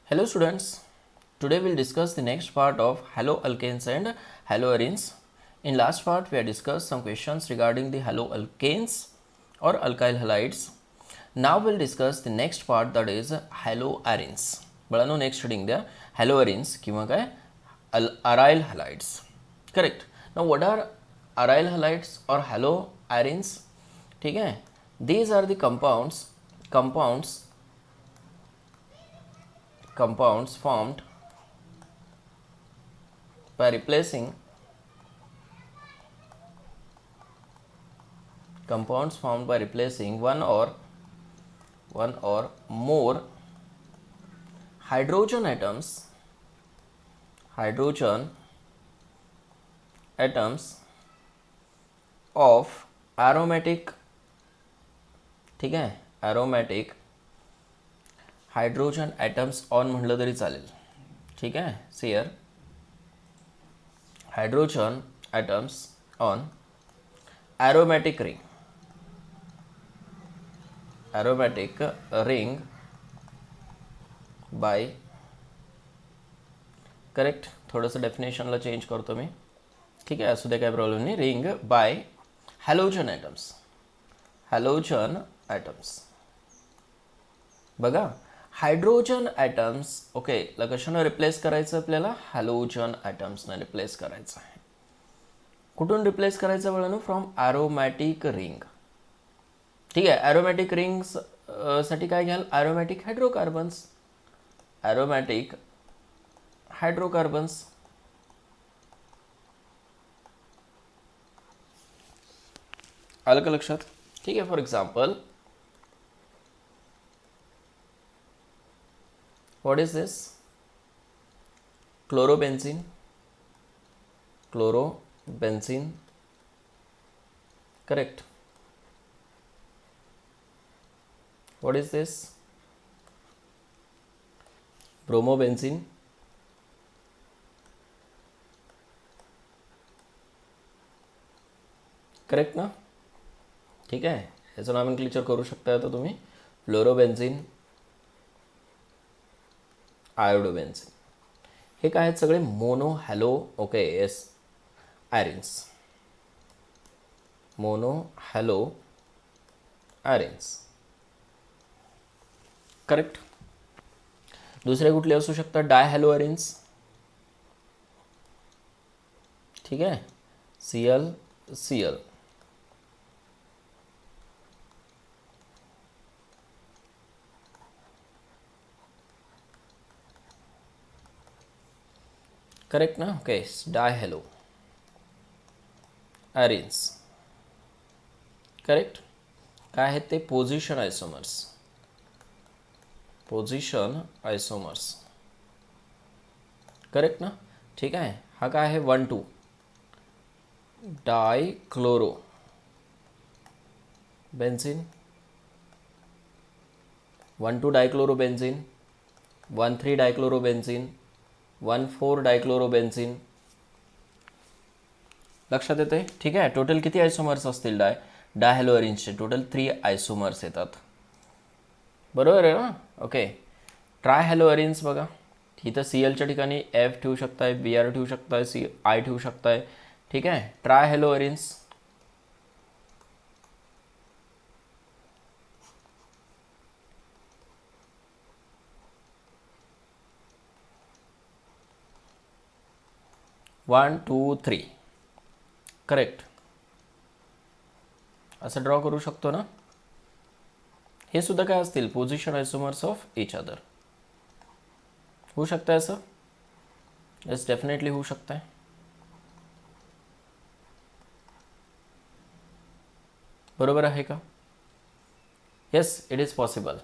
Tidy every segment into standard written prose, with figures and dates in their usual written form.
Hello students, today we'll discuss the next part of haloalkanes and haloarenes. In last part we have discussed some questions regarding the haloalkanes or alkyl halides. Now we'll discuss the next part, that is haloarenes. बळांनो next heading द्या haloarenes किंवा काय aryl halides. Correct. Now what are aryl halides or haloarenes? ठीक है, these are the compounds formed by replacing one or more hydrogen atoms of aromatic, ठीक है, aromatic hydrogen atoms on म्हटलं तरी चालेल. ठीक आहे, सियर hydrogen atoms on aromatic ring by, correct, थोडंसं डेफिनेशनला चेंज करतो मी. ठीक आहे, असू दे, काय प्रॉब्लेम नाही. Ring by halogen atoms. बघा, हायड्रोजन ॲटम्स, ओके, कशानं रिप्लेस करायचं आपल्याला? हॅलोजन ॲटम्सनं रिप्लेस करायचं आहे. कुठून रिप्लेस करायचं बघा? From aromatic ring. ठीक आहे, ॲरोमॅटिक रिंग्स साठी काय घ्याल? Aromatic hydrocarbons. आलं का लक्षात? ठीक आहे, for example, what is this? Chlorobenzene. Correct. What is this? Bromobenzene. Correct ना? ठीक आहे, याचं नॉमेनक्लेचर करू शकता आता तुम्ही. फ्लोरोबेन्झिन, आयोडोबेन्झिन, हे काय आहेत? सगळे mono halo, okay, yes, arenes. Mono halo arenes. Correct. दुसरे कुठले असू शकतात? Dihalo arenes. ठीक आहे, CL. करेक्ट ना? Okay, dihalo arenes. करेक्ट. काय आहेत ते? Position isomers. करेक्ट ना? ठीक आहे, हा काय आहे? 1,2 डायक्लोरो बेन्झिन, 1,2 डायक्लोरोबेन्झिन, 1,3 डायक्लोरोबेन्झिन, 1,4 डायक्लोरोबेन्झिन. लक्षात येते? ठीक आहे, टोटल किती आयसोमर्स असतील? डायहॅलोअरेन्सचे टोटल 3 आयसोमर्स येतात. बरोबर आहे ना? ओके. ट्रायहॅलोअरेन्स बघा, इथं CLच्या ठिकाणी F ठेवू शकताय, Br ठेवू शकताय, I ठेवू शकताय. ठीक आहे, trihaloarenes. One two three. Correct, असं ड्रॉ करू शकतो ना? हे सुद्धा काय असतील? Position isomers of each other. होऊ शकतं असं? येस, डेफिनेटली होऊ शकतं आहे. बरोबर आहे का? Yes, it is possible.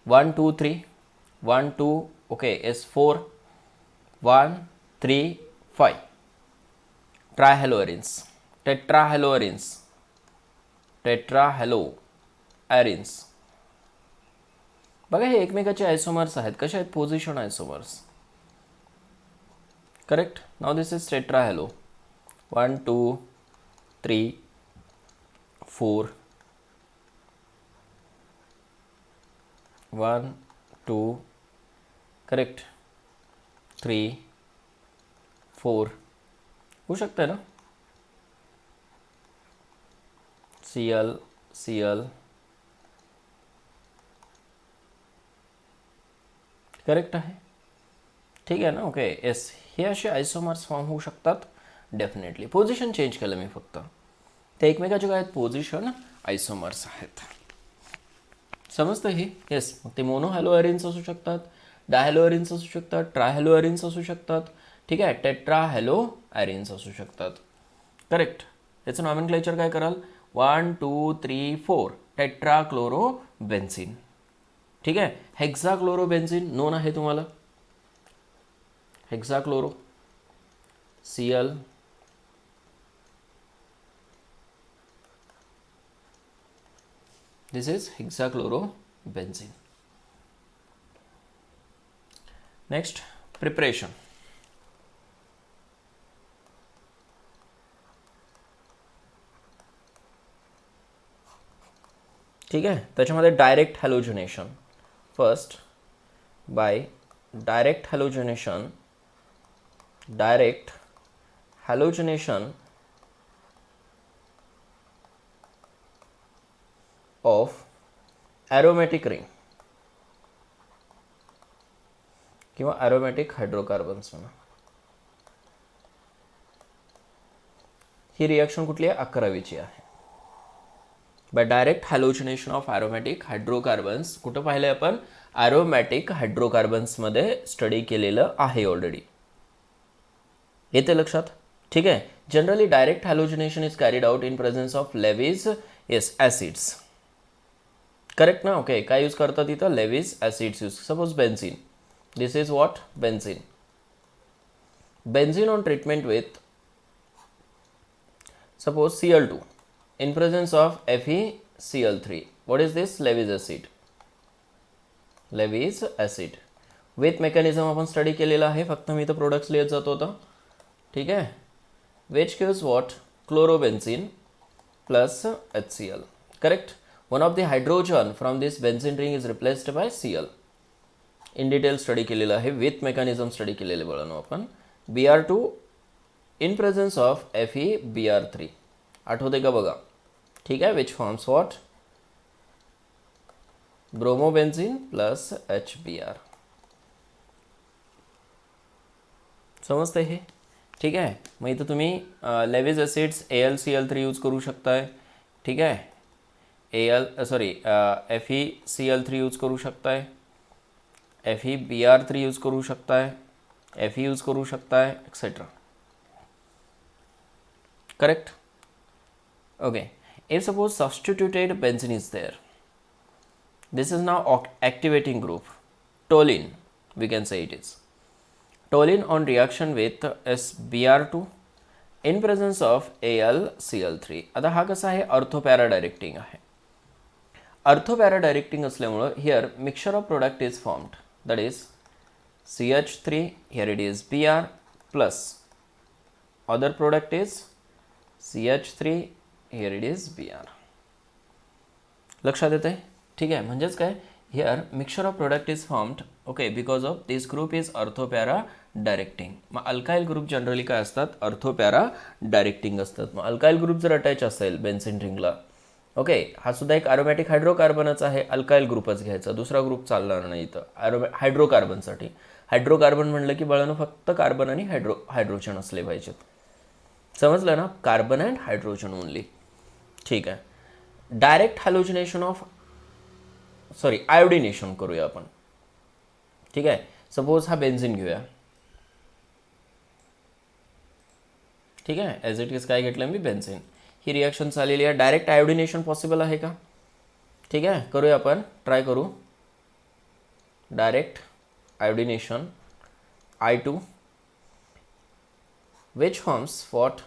1 2 3, 1 2, okay, yes, 4, 1 3 5. Trihaloarenes, tetrahaloarenes. बघा, हे एकमेकाचे आयसोमर्स आहेत. कसे आहेत? Position isomers. Correct. Now this is tetrahalo. 1 2 3 4, 1 2 correct 3 4 होऊ शकतं ना. Cl Cl करेक्ट आहे. ठीक आहे ना. ओके येस, हे असे आयसोमर्स फॉर्म होऊ शकतात डेफिनेटली. पोझिशन चेंज केलं मी फक्त. ते एकमेकाचे काय आहेत, पोझिशन आयसोमर्स आहेत. समजतं हे. येस, मग ते मोनो हॅलोअरिन्स असू शकतात, डायहॅलोअरिन्स असू शकतात, ट्रायहॅलोअरिन्स असू शकतात. ठीक आहे, टेट्रा हॅलो ॲरिन्स असू शकतात. करेक्ट. याचं नॉमेनक्लेचर काय कराल, 1 2 3 4 टेट्रा क्लोरो बेन्झिन. ठीक आहे, हेक्सा क्लोरो बेन्झिन नोन आहे तुम्हाला. Hexachloro Cl this is hexachlorobenzene. Next, preparation. ठीक आहे, त्याच्यामध्ये direct halogenation. First by direct halogenation of aromatic ring किंवा aromatic hydrocarbons म्हणा. ही रिएक्शन कुठली आहे, 11वीची आहे. By direct halogenation of aromatic hydrocarbons. कुठं पाहिलं आपण, ॲरोमॅटिक हायड्रोकार्बन्समध्ये स्टडी केलेलं आहे ऑलरेडी. येते लक्षात. ठीक आहे, generally direct halogenation is carried out in presence of Lewis yes acids. Correct ना. ओके, काय यूज करतात इथं, Lewis acids use. Suppose benzene, this is what, benzene. Benzene on treatment with suppose Cl2 in presence of FeCl3. What is this? Lewis acid. Lewis acid. With mechanism आपण study केलेला आहे, फक्त मी इथं products लिहित जात होतं. ठीक आहे. Which gives what, chlorobenzene plus HCl. Correct. One of the hydrogen from this benzene ring is replaced by Cl. In detail study केलेलं आहे, विथ मेकॅनिझम स्टडी केलेले बघा आपण. Br2 in presence of FeBr3. आठवते का बघा. ठीक आहे. Which forms what, bromobenzene plus HBr. समजते हे. ठीक आहे. मग इथं तुम्ही लेविज ॲसिड्स AlCl3 यूज करू शकताय. ठीक आहे, FeCl3 यूज करू शकताय, FeBr3 यूज करू शकताय, Fe यूज करू शकताय, etcetera. Correct. Okay, if suppose substituted benzene is there, this is now activating group, toluene we can say it is. Toluene on reaction with SBr2 in presence of AlCl3. आता हा कसा आहे, अर्थोपॅरा directing आहे. अर्थोपॅरा directing असल्यामुळं here mixture of product is formed, that is CH3, here it is Br plus other product is CH3, here it is Br. लक्षात येते. ठीक आहे, म्हणजेच काय, here mixture of product is formed. Okay, because of this group is ortho para directing. मग alkyl group generally काय असतात, ortho para directing असतात. मग अल्काइल ग्रुप जर अटॅच असेल बेन्झिन रिंगला, ओके, हा सुद्धा एक अरोमॅटिक हायड्रोकार्बनच आहे, अल्काइल ग्रुपच घ्यायचा, दुसरा ग्रुप चालणार नाही इथं हायड्रोकार्बनसाठी. हायड्रोकार्बन म्हणलं की बाळांनो फक्त कार्बन आणि हायड्रोजन असले पाहिजेत. समजलं ना, कार्बन अँड हायड्रोजन ओनली. ठीक आहे. डायरेक्ट हॅलोजिनेशन ऑफ आयोडिनेशन करूया आपण. ठीक आहे, सपोज हा बेन्झिन घेऊया. ठीक आहे, ॲज इट इज काय घेतलं मी, बेन्झिन. ही रिॲक्शन चाललेली आहे. डायरेक्ट आयोडिनेशन पॉसिबल आहे का. ठीक आहे, करूया आपण, ट्राय करू. Direct iodination I2 which forms what,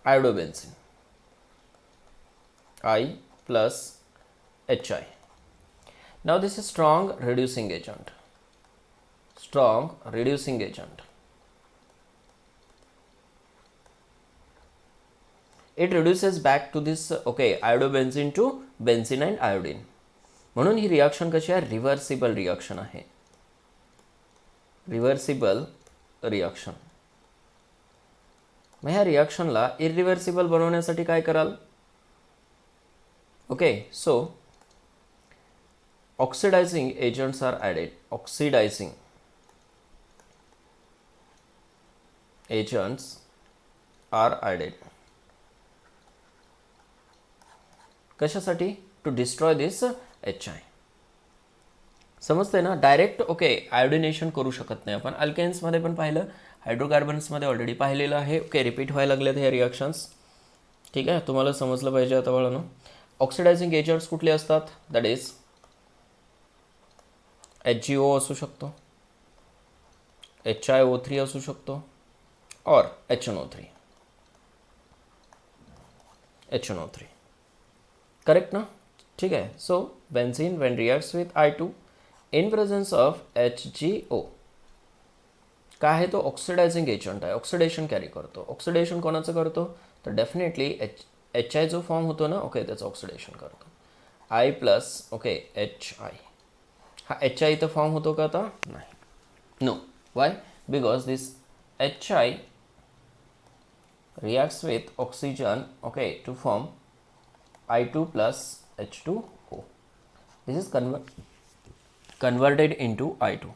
iodobenzene, I plus HI. Now this is strong reducing agent. It reduces back to this, okay, iodobenzene to benzene and iodine. म्हणून ही reaction कशी आहे, रिव्हर्सिबल रिॲक्शन आहे, reversible reaction. मग ह्या रिॲक्शनला irreversible बनवण्यासाठी काय कराल, okay. So oxidising agents are added, oxidising agents are added. कशासाठी, टू डिस्ट्रॉय दिस HI. समजते ना, डायरेक्ट ओके आयोडिनेशन करू शकत नाही आपण. अल्केन्समध्ये पण पाहिलं, हायड्रोकार्बन्समध्ये ऑलरेडी पाहिलेलं आहे. ओके, रिपीट व्हायला लागलेत हे रिॲक्शन्स. ठीक आहे, तुम्हाला समजलं पाहिजे आता बाळांनो. ऑक्सिडायझिंग एजंट्स कुठले असतात, दॅट इज HgO असू शकतो, HiO3 असू शकतो, और HNO3. HNO3 करेक्ट ना. ठीक आहे. So benzene when reacts with I2 in presence of HgO, काय आहे तो, ऑक्सिडायझिंग एजंट आहे, ऑक्सिडेशन कॅरी करतो. ऑक्सिडेशन कोणाचं करतो, तर डेफिनेटली HI जो फॉर्म होतो ना, ओके, त्याचं ऑक्सिडेशन करतो. I plus okay HI. हा HI इथं फॉर्म होतो का आता, नाही, no. Why, because this HI reacts with oxygen, okay, to form I2 plus H2O. This is converted into I2.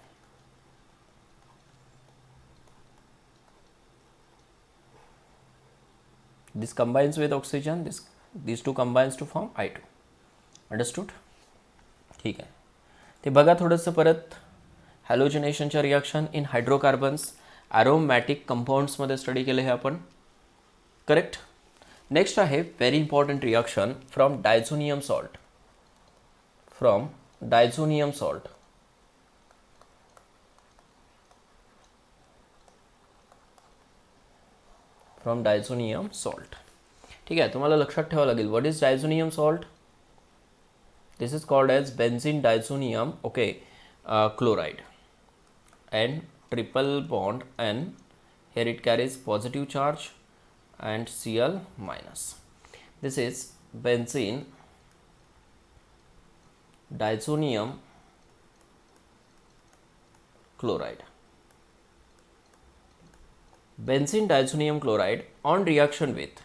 This combines with oxygen, these two combines to form I2. Understood? ठीक आहे. ते बघा थोडंसं परत. हॅलोजिनेशनच्या रिॲक्शन इन हायड्रोकार्बन्स, ॲरोमॅटिक कंपाऊंड्समध्ये study केले हे आपण. करेक्ट. नेक्स्ट आहे very important reaction from diazonium salt. From diazonium salt. From diazonium salt. ठीक आहे, तुम्हाला लक्षात ठेवावं लागेल, what is diazonium salt. This is called as benzene diazonium, okay, chloride. And triple bond N, here it carries positive charge and Cl minus. This is benzene diazonium chloride. Benzene diazonium chloride on reaction with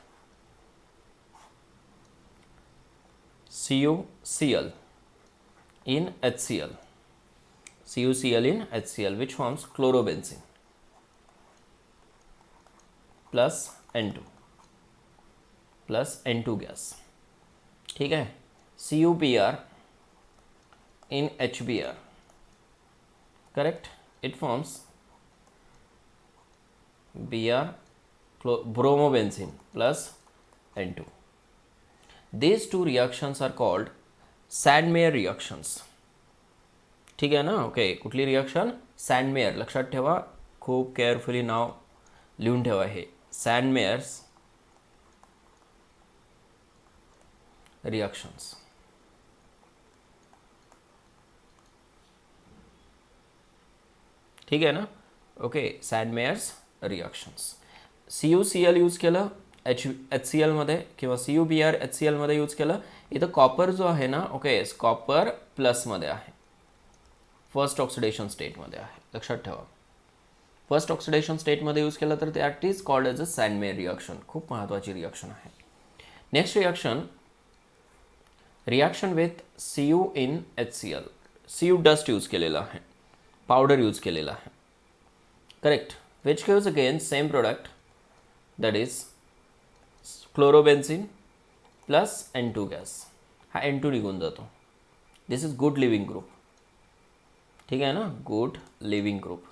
CuCl in HCl, CuCl in HCl, which forms chlorobenzene plus N2 plus N2 gas. ठीक है. CuBr in HBr, correct, it forms Br bromobenzene plus N2. These two reactions are called Sandmeyer reactions. ठीक आहे ना, okay. कुठली reaction, सँडमेयर. लक्षात ठेवा, खूप carefully नाव लिहून ठेवा हे, सँडमेयर्स रिॲक्शन्स. ठीक आहे ना, ओके, सँडमेयर्स रिॲक्शन्स. CuCl यूज केलं HCl मध्ये, किंवा CuBr HCl मध्ये यूज केलं. इथं कॉपर जो आहे ना, ओके, कॉपर प्लसमध्ये आहे, फर्स्ट ऑक्सिडेशन स्टेटमध्ये आहे. लक्षात ठेवा, फर्स्ट ऑक्सिडेशन स्टेटमध्ये यूज केलं तर that is called as a Sandmeyer reaction. खूप महत्त्वाची रिॲक्शन आहे. Next reaction, reaction with Cu in HCl. Cu dust use केलेला आहे, पावडर यूज केलेला आहे, correct, which gives again same product, that is chlorobenzene plus N2 gas. हा N2 निघून जातो. This is good leaving group. ठीक आहे ना, गुड लिव्हिंग ग्रुप.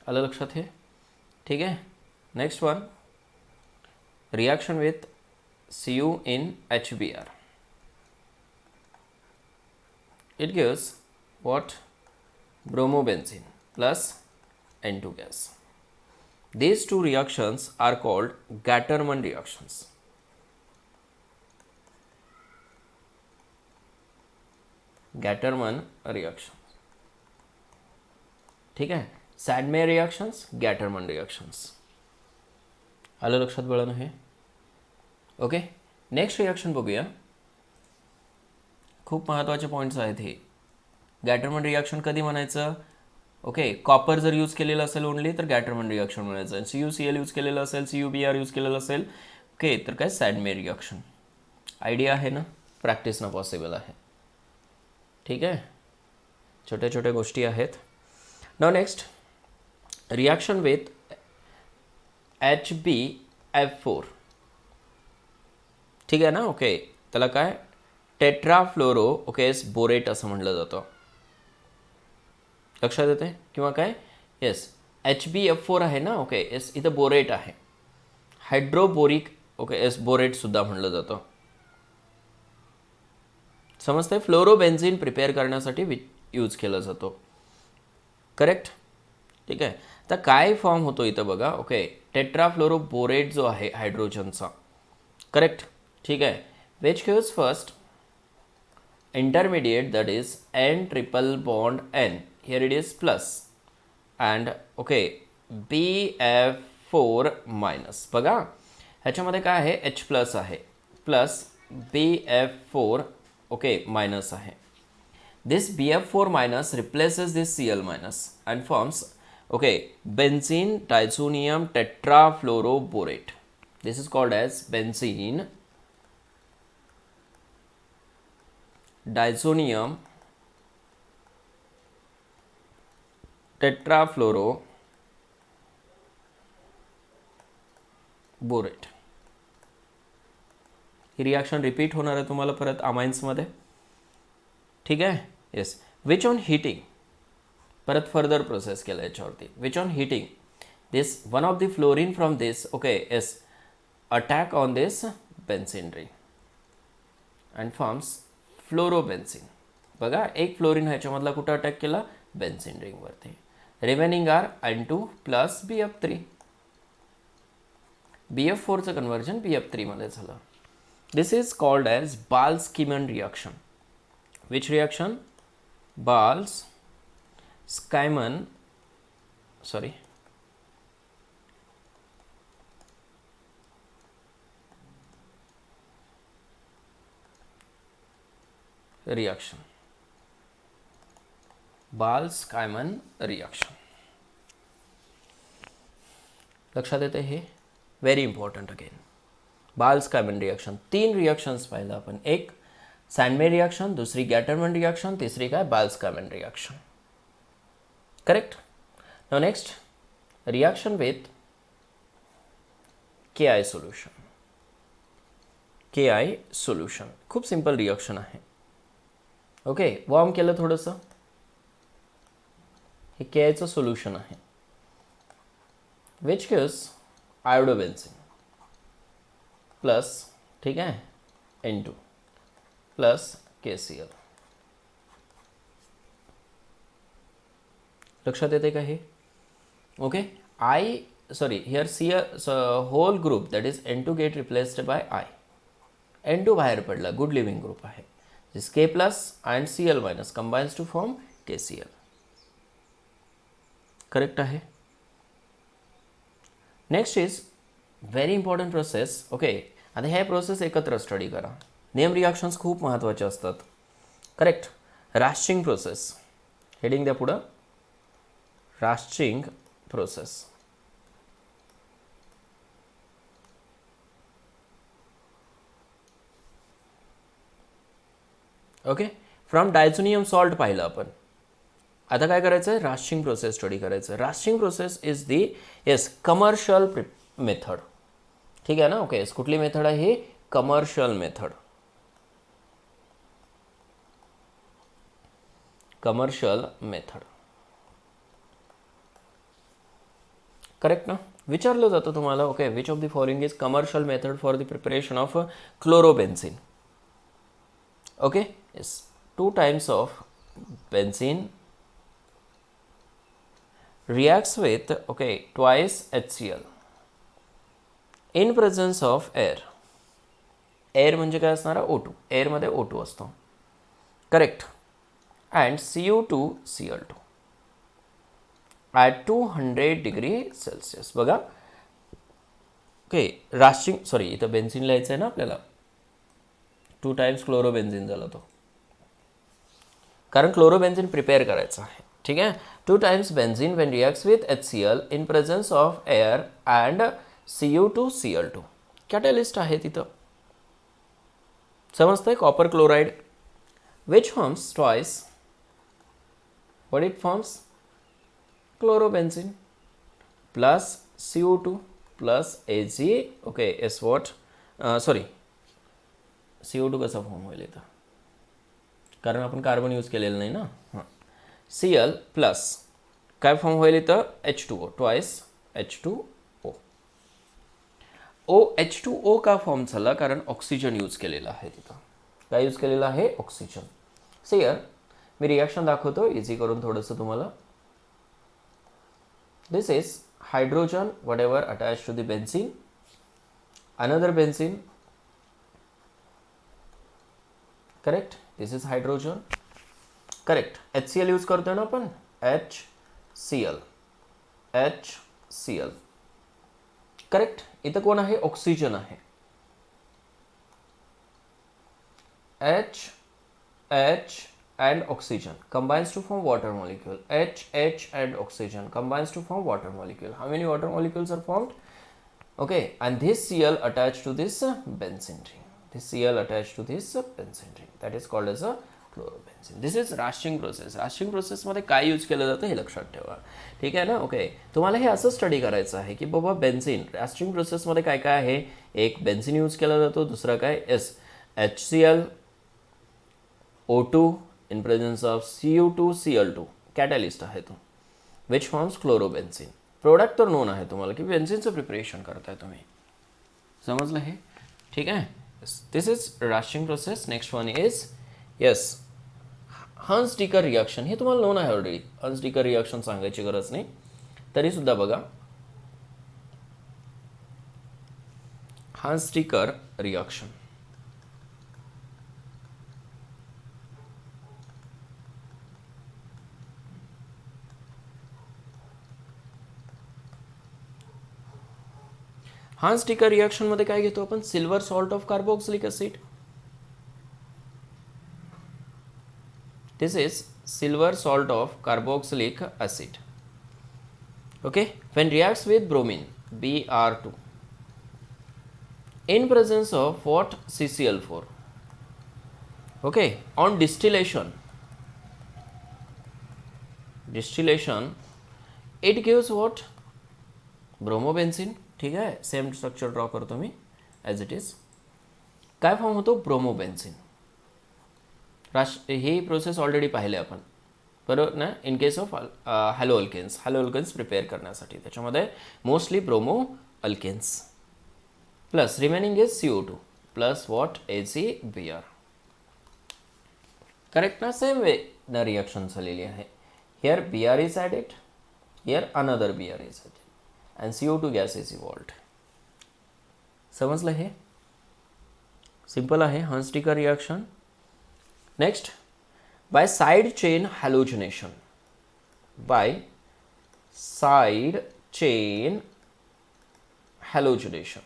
आलं लक्षात हे. ठीक आहे. Next one, reaction with Cu in HBr. It gives what, bromobenzene plus N2 gas. These two reactions are called Gattermann reactions. Gattermann reactions. ठीक आहे. सॅडमेयर रिॲक्शन्स, गॅटरमन रिॲक्शन्स. आलं लक्षात बाळांनो हे. ओके, नेक्स्ट रिॲक्शन बघूया. खूप महत्त्वाचे पॉईंट्स आहेत हे. गॅटरमन रिॲक्शन कधी म्हणायचं? ओके, कॉपर जर यूज केलेलं असेल ओनली तर गॅटरमन रिॲक्शन म्हणायचं. CuCl यूज केलेलं असेल, CuBr यूज केलेलं असेल, ओके, तर काय सॅडमे रिॲक्शन. आयडिया आहे ना, प्रॅक्टिसनं पॉसिबल आहे. ठीक आहे, छोट्या छोट्या गोष्टी आहेत. Now next, reaction with HbF4. ठीक आहे ना. ओके, त्याला काय टेट्राफ्लोरो बोरेट असं म्हटलं जातं. लक्षात येते किंवा काय? येस, HbF4 आहे ना. ओके, येस, इथं बोरेट आहे. हायड्रोबोरिक बोरेट सुद्धा म्हटलं जातं. समजतंय? फ्लोरोबेन्झिन प्रिपेअर करण्यासाठी यूज केलं जातो. करेक्ट. ठीक आहे. तर काय फॉर्म होतो इथं बघा. ओके, टेट्राफ्लोरोबोरेट जो आहे हायड्रोजनचा. करेक्ट. ठीक आहे. Which gives first intermediate, that is N triple bond N, here it is plus, and okay BF4 minus. बघा ह्याच्यामध्ये काय आहे, H प्लस आहे प्लस BF4 ओके मायनस आहे. This BF4 minus replaces this Cl minus and forms okay benzene diazonium tetrafluoroborate. This is called as benzene diazonium tetrafluoroborate. ही reaction repeat होणार आहे तुम्हाला परत अमाइन्समध्ये. ठीक आहे. येस, विच ऑन हिटिंग, परत फर्दर प्रोसेस केलं याच्यावरती. Which on heating this one of the fluorine from this okay yes attack on this benzene ring and forms fluorobenzene. बघा, एक फ्लोरीन ह्याच्यामधला कुठं अटॅक केला? बेन्झिन रिंगवरती. Remaining are N2 plus BF3. BF4चं कन्व्हर्जन BF3 मध्ये झालं. This is called as बाल्स-स्कीमन reaction. Which reaction? Balz Schiemann reaction. Balz Schiemann reaction. लक्षात येते हे? Very important again. Balz Schiemann reaction. 3 reactions पाहिलं आपण. एक सॅडमे रिॲक्शन, दुसरी गॅटरमन रिॲक्शन, तिसरी काय Balz Schiemann reaction. Correct. Now next, reaction with KI solution. KI solution खूप सिंपल रिॲक्शन आहे. ओके, वॉर्म केलं थोडंसं. हे KIचं सोल्युशन आहे. विच गिव्स आयोडोबेन्झिन प्लस, ठीक आहे, N2 प्लस KCl. लक्षात येते का हे? Okay, here whole group that is N2 get replaced by I. N2 बाहेर पडला, गुड लिव्हिंग ग्रुप आहे. This K plus and Cl minus combines to form KCl. Correct आहे. Next is very important process. Okay, आता हे process एकत्र study करा. Name reactions खूप महत्त्वाचे असतात. करेक्ट. रास्चिंग प्रोसेस. हेडिंग द्या पुढं. Raschig process. Okay, from diazonium salt पाहिलं आपण. आता काय करायचं आहे? रास्चिंग प्रोसेस स्टडी करायचं. Raschig process is the commercial method. ठीक आहे ना. ओके, कुठली मेथड आहे ही? Commercial method. Commercial method. Correct ना. विचारलं जातं तुम्हाला. Okay, which of the following is commercial method for the preparation of chlorobenzene. Okay, yes, 2 types of benzene reacts with twice HCl in presence of air. Air म्हणजे काय असणार? O2. एअरमध्ये O2 असतो. Correct. And Cu2Cl2 at 200 degree Celsius. बघा, okay, राशिंग sorry इथं benzene लिहायचं आहे ना आपल्याला, 2 टाइम्स क्लोरोबेन्झिन झाला तो, कारण क्लोरोबेन्झिन प्रिपेअर करायचं आहे. ठीक आहे. 2 times benzene Wien reacts with HCl in presence of air and Cu2Cl2. Catalyst आहे तिथं, समजतंय. Copper chloride which forms twice, what it forms, chlorobenzene plus CO2 plus Ag. okay, is what sorry, CO2 कसा form होईल इथं, कारण आपण carbon use केलेलं नाही ना. हां, Cl प्लस काय फॉर्म होईल इथं, H2O, ट्वाइस H2O. OH2O का फॉर्म झाला, कारण ऑक्सिजन यूज केलेला आहे तिथं. काय यूज केलेलं आहे, ऑक्सिजन. सियर मी रिॲक्शन दाखवतो इझी करून थोडंसं तुम्हाला. This is hydrogen whatever attach to the benzene, another benzene, correct. This is hydrogen, correct. HCl use करतोय ना आपण, HCl, करेक्ट. इथं कोण आहे, ऑक्सिजन आहे. H and oxygen combines to form water molecule. H and oxygen combines to form water molecule. How many water molecules are formed? Okay, and this Cl attached to this benzene ring. This Cl attached to this benzene ring. That is called as a chlorobenzene. This is Rasching process. Rasching process मध्ये काय use केलं जातं हे लक्षात ठेवा. ठीक आहे ना. ओके, तुम्हाला हे असं स्टडी करायचं आहे की बाबा बेन्झिन रास्टिंग प्रोसेसमध्ये काय काय आहे. एक बेन्झिन यूज केला जातो, दुसरा काय HCl, O2 in presence of Cu2Cl2, catalyst आहे तो, विच फॉर्म्स क्लोरोबेन्झिन. प्रोडक्ट तर नोन आहे तुम्हाला की बेन्झिनचं प्रिपरेशन करताय तुम्ही, समजलं हे. ठीक आहे. This is Raschig process. Next one is Hunsdiecker reaction. हे तुम्हाला नोन आहे ऑलरेडी. हन्स डिकर रिॲक्शन सांगायची गरज नाही, तरी सुद्धा बघा. हन्स डिकर रिॲक्शन, हान्स डिकर रिॲक्शन मध्ये काय घेतो आपण, silver salt of carboxylic acid. This is silver salt of carboxylic acid. Okay, when reacts with bromine Br2 in presence of what, CCl4. okay, on distillation it gives what, bromobenzene. ठीक आहे, same structure draw करतो मी as it is. काय form होतो, bromobenzene. ही process already पाहिले आपण, बरोबर ना. In case of haloalkanes prepare करण्यासाठी त्याच्यामध्ये mostly bromoalkanes plus remaining is CO2 plus what, AgBr. Correct ना. सेम वे न रिॲक्शन झालेली आहे. Here Br is added, here another Br is added and CO2 gas is evolved. समजलं हे, simple आहे. Huns डिकर reaction. Next, by side chain halogenation. By side chain halogenation.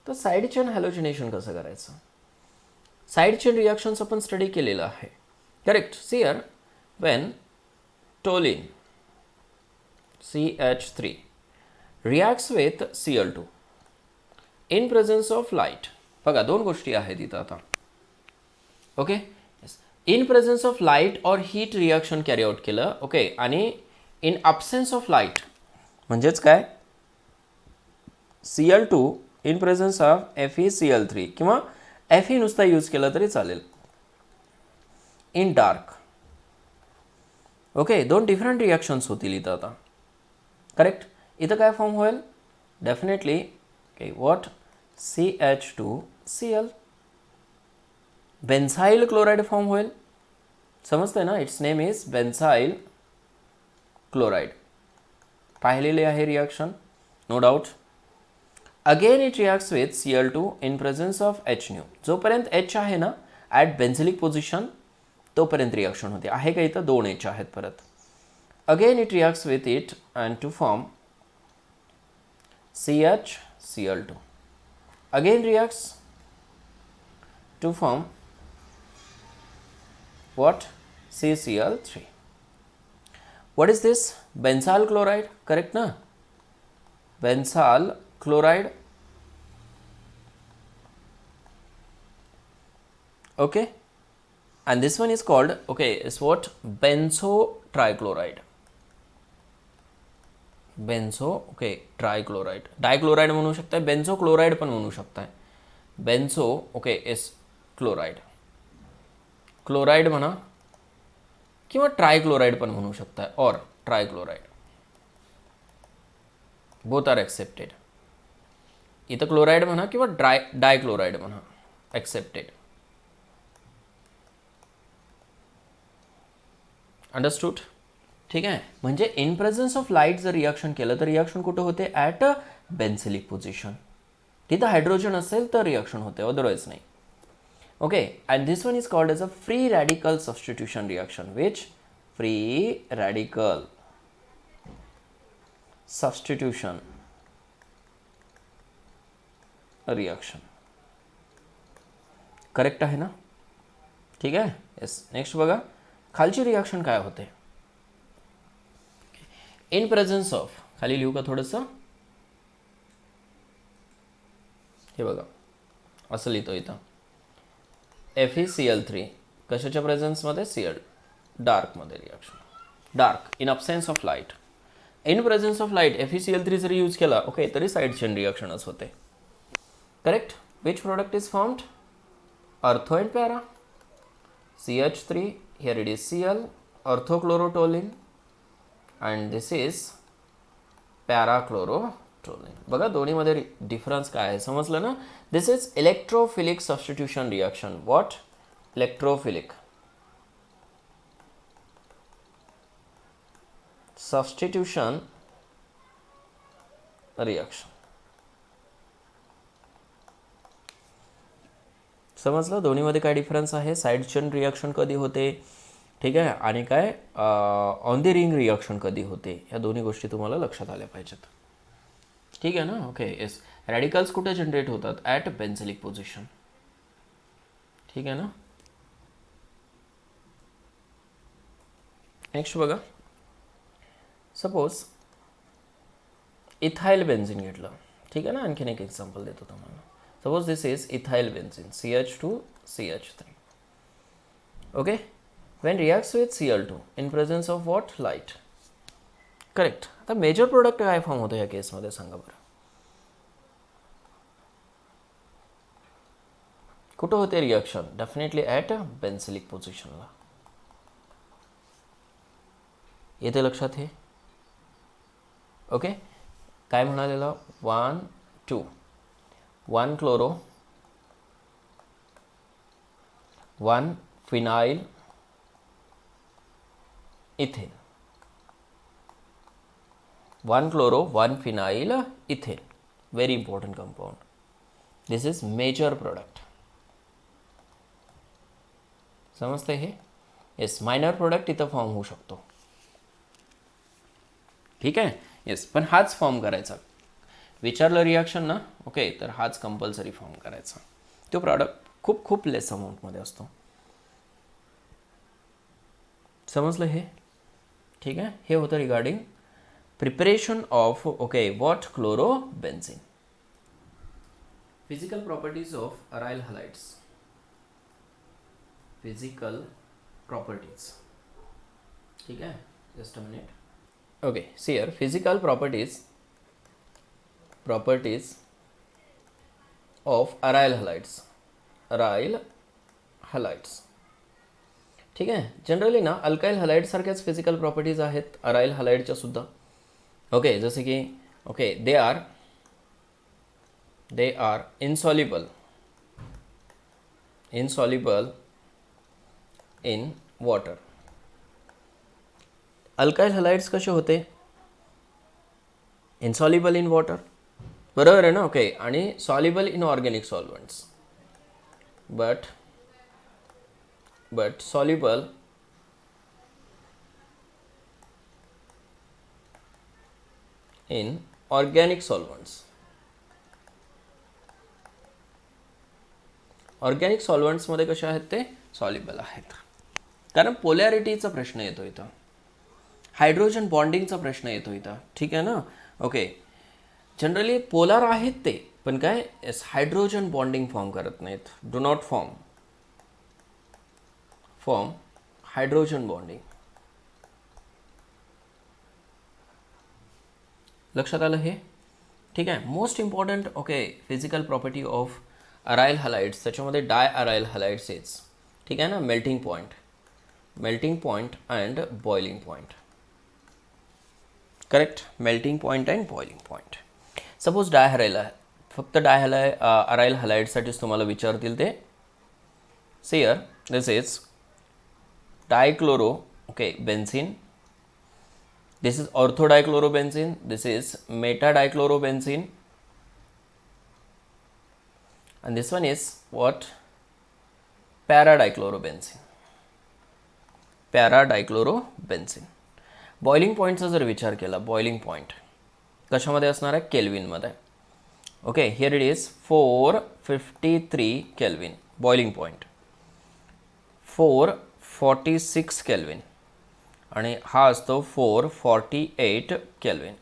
तर side chain halogenation कसं करायचं, side chain reactions आपण study केलेलं आहे. Correct. See here when toluene CH3 reacts with Cl2 in presence of light. बघा, दोन गोष्टी आहेत इथं आता. Okay, in presence of light और हीट रिॲक्शन कॅरी आउट केलं. ओके, आणि इन अब्सेन्स ऑफ लाईट म्हणजेच काय, Cl2 in presence of FeCl3 किंवा Fe नुसता यूज केला तरी चालेल. In dark. ओके, दोन डिफरंट रिॲक्शन्स होतील इथं आता. करेक्ट. इथं काय फॉर्म होईल, definitely what, CH2Cl, benzyl chloride form होईल. समजतंय ना. It's name is benzyl chloride. पाहिलेले आहे reaction, no doubt. Again it reacts with Cl2 in presence of H. जोपर्यंत H आहे ना ॲट बेन्झिलिक पोझिशन तोपर्यंत रिॲक्शन होते. आहे का इथं, दोन H आहेत परत. Again it reacts with it and to form CHCl2. Again reacts to form what? CCl3. What is this? Benzyl chloride, correct na? Benzyl chloride. Okay, and this one is called, okay, is what? Benzo trichloride. Benzo, okay, trichloride, dichloride म्हणू शकताय, benzo chloride पण म्हणू शकताय. Benzo, okay, S chloride, chloride म्हणा किंवा trichloride पण म्हणू शकताय, और ट्रायक्लोराइड, बोथ आर एक्सेप्टेड. इथं क्लोराइड म्हणा किंवा डायक्लोराइड म्हणा, एक्सेप्टेड. अंडरस्टूड? ठीक आहे. म्हणजे इन प्रेझन्स ऑफ लाईट जर रिॲक्शन केलं तर रिॲक्शन कुठं होते? At a benzylic position. तिथं हायड्रोजन असेल तर रिॲक्शन होते, अदरवाईज नाही. Okay, and this one is called as a free radical substitution reaction. Which? Free radical substitution reaction. Correct आहे ना? ठीक आहे. येस. नेक्स्ट बघा, खालची रिॲक्शन काय होते? इन प्रेझन्स ऑफ, खाली लिहू का थोडंसं? हे बघा, असं लिहितो इथं, FeCl3 कशाच्या प्रेझन्समध्ये? Cl डार्कमध्ये reaction. Dark in absence of light. In presence of light FeCl3 जरी यूज केला, ओके, तरी साईड चेन रिॲक्शनच होते. Correct? Which product is formed? Ortho and para. CH3, here it is Cl, ऑर्थोक्लोरोटोलिन, and this is parachlorotoluene. बघा दोन्हीमध्ये difference काय आहे, समजलं ना? This is electrophilic substitution reaction. What? Electrophilic substitution reaction. समजलं दोन्हीमध्ये काय डिफरन्स आहे? साईड चेन रिॲक्शन कधी होते, ठीक आहे, आणि काय ऑन द रिंग रिॲक्शन कधी होते, ह्या दोन्ही गोष्टी तुम्हाला लक्षात आल्या पाहिजेत. ठीक आहे ना? Okay, yes. रॅडिकल्स कुठे जनरेट होतात? At benzylic position. ठीक आहे ना? नेक्स्ट बघा, सपोज इथाइल बेन्झिन घेतलं. ठीक आहे ना? आणखीन एक एक्झाम्पल देतो तुम्हाला. Suppose this is ethyl benzene, CH2 CH3. Okay, when reacts with Cl2 in presence of what? Light. Correct. आता मेजर प्रोडक्ट काय फॉर्म होतं या केसमध्ये सांगा बरं? कुठं होते रिॲक्शन? डेफिनेटली ॲट बेन्झिलिक पोझिशनला. येते लक्षात हे? ओके, काय म्हणालेलं? 1 2 1 chloro, 1 phenyl ethane, 1 chloro 1 phenyl ethane. Very important compound. This is major product. समजते हे? येस. मायनर प्रोडक्ट इथं फॉर्म होऊ शकतो. ठीक आहे. येस, पण हाच फॉर्म करायचा. विचारलं रिॲक्शन ना, ओके, तर हाच कंपल्सरी फॉर्म करायचा. तो प्रॉडक्ट खूप खूप लेस अमाऊंटमध्ये असतो. समजलं हे? ठीक आहे. हे होतं regarding preparation of, okay, what? Chlorobenzene. Physical properties of aryl halides. Physical properties. ठीक आहे. Just a minute. Okay, see here, physical properties of aryl halides. Aryl halides. ठीक आहे. जनरली ना अल्काइल हलाइड सारख्याच फिजिकल प्रॉपर्टीज आहेत aryl हलाइडच्या सुद्धा. Okay, जसे की, okay, they are insoluble in water. Alkyl halides कसे होते? इनसॉल्युबल इन वॉटर, बरोबर आहे ना? ओके, आणि soluble in organic solvents, but soluble in organic solvents. Organic सॉल्वंट्समध्ये कसे आहेत ते सॉल्युबल आहेत. कारण पोलॅरिटीचा प्रश्न येतो इथं, हायड्रोजन बॉन्डिंगचा प्रश्न येतो इथं. ठीक आहे ना. ओके, जनरली पोलार आहेत ते, पण काय हायड्रोजन बॉन्डिंग फॉर्म करत नाहीत. Do not form hydrogen bonding. लक्षात आलं हे. ठीक आहे. Most important okay physical property of aryl halides, त्याच्यामध्ये डाय अरायल हलाइड्स येच. ठीक आहे ना. Melting point and boiling point. Correct. Melting point and boiling point. Suppose फक्त अरायल हलाइड्ससाठीच तुम्हाला विचारतील ते. See here this is dichlorobenzene. This is orthodichlorobenzene. This is metadichlorobenzene. And this one is what? Paradichlorobenzene. Boiling पॉईंटचा जर विचार केला, boiling point कशामध्ये असणार आहे? केल्विनमध्ये. Okay, here it is 453 kelvin boiling point, 446 kelvin आणि हा असतो 448 केल्विन.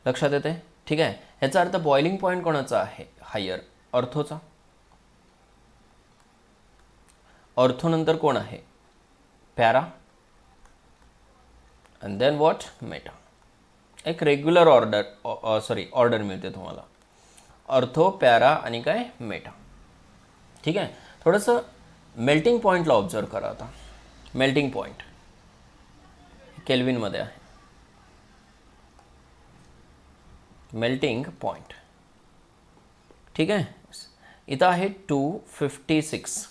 लक्षात येते. ठीक आहे. ह्याचा अर्थ बॉइलिंग पॉईंट कोणाचा आहे? हायर, ऑर्थोचा. ऑर्थो नंतर कोण आहे? Para. And then what? Meta. एक रेग्युलर ऑर्डर मिळते तुम्हाला. ऑर्थो, पॅरा आणि काय? मेटा. ठीक आहे. थोडंसं मेल्टिंग पॉईंटला ऑब्झर्व करा आता. मेल्टिंग पॉईंट केल्विनमध्ये आहे. Melting point. ठीक आहे. इथं आहे 256,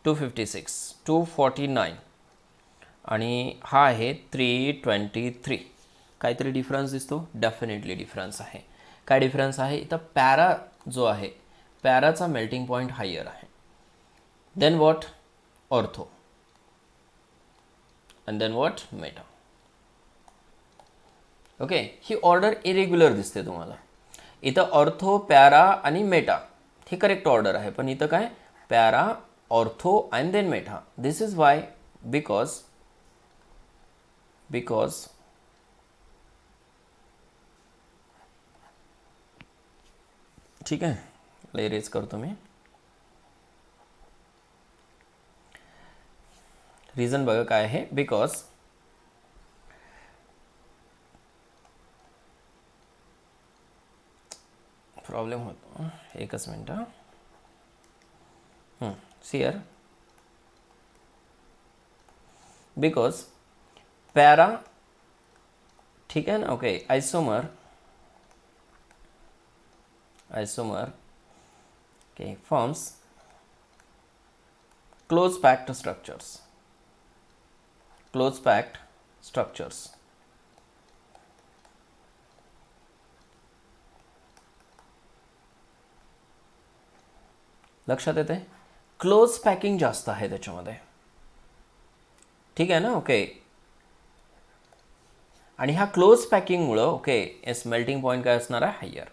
249 आणि हा आहे 323. काहीतरी डिफरन्स दिसतो? डेफिनेटली डिफरन्स आहे. काय डिफरन्स आहे? इथं पॅरा जो आहे, पॅराचा मेल्टिंग पॉईंट हायर आहे. Then what? Ortho. and then what? Meta. Okay, ही ऑर्डर इरेग्युलर दिसते तुम्हाला. इथं ऑर्थो, पॅरा आणि मेटा ही करेक्ट ऑर्डर आहे, पण इथं काय? Para, ortho and then meta. This is why because ठीक आहे. इरेज करतो मी. रिझन बघा काय आहे. बिकॉज प्रॉब्लेम होतो. एकच मिनटं. सियर बिकॉज पॅरा, ठीक आहे ना. Okay, isomer okay forms close packed structures. लक्षात येते. क्लोज पॅकिंग जास्त आहे त्याच्यामध्ये. ठीक आहे ना. ओके, आणि ह्या क्लोज पॅकिंगमुळं ओके एस मेल्टिंग पॉईंट काय असणार आहे? हायर.